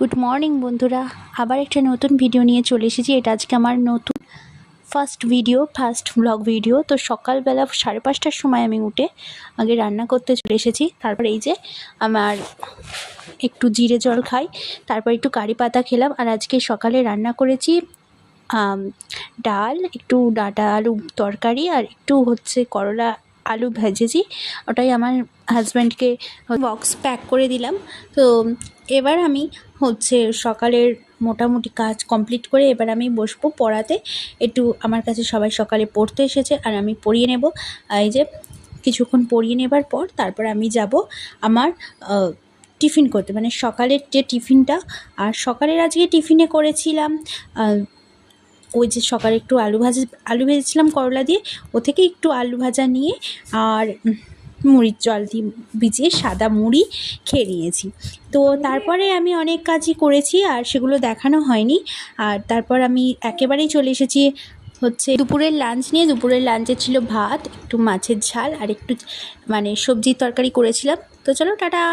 Good morning বন্ধুরা, আবার একটা নতুন ভিডিও নিয়ে চলে এসেছি। এটা আজকে আমার নতুন ফার্স্ট ব্লগ ভিডিও। তো সকালবেলা 5:30টার সময় আমি উঠে আগে রান্না করতে চলে এসেছি। তারপর এই যে আমার একটু জিরে জল খাই, তারপর একটু কারি পাতা খেলাম। আর আজকে সকালে রান্না করেছি ডাল, একটু ডাঁটা আলু তরকারি, আর একটু করলা আলু ভেজেছি। ওটাই আমার হাজব্যান্ডকে বক্স প্যাক করে দিলাম। তো এবার আমি সকালের মোটামুটি কাজ কমপ্লিট করে এবার আমি বসবো পড়াতে। একটু আমার কাছে সবাই সকালে পড়তে এসেছে আর আমি পড়িয়ে নেব। এই যে কিছুক্ষণ পড়িয়ে নেবার পর তারপর আমি যাব আমার টিফিন করতে, মানে সকালের যে টিফিনটা। আর সকালের আজকে টিফিনে করেছিলাম ওই যে সকালে একটু আলু ভেজেছিলাম করলা দিয়ে, ও থেকে একটু আলু ভাজা নিয়ে আর মুড়ির জল দিয়ে ভিজিয়ে সাদা মুড়ি খেয়ে নিয়েছি। তো তারপরে আমি অনেক কাজই করেছি আর সেগুলো দেখানো হয়নি। আর তারপর আমি একেবারেই চলে এসেছি দুপুরের লাঞ্চ নিয়ে। দুপুরের লাঞ্চে ছিল ভাত, একটু মাছের ঝাল আর একটু সবজির তরকারি করেছিলাম। তো চলো টাটা।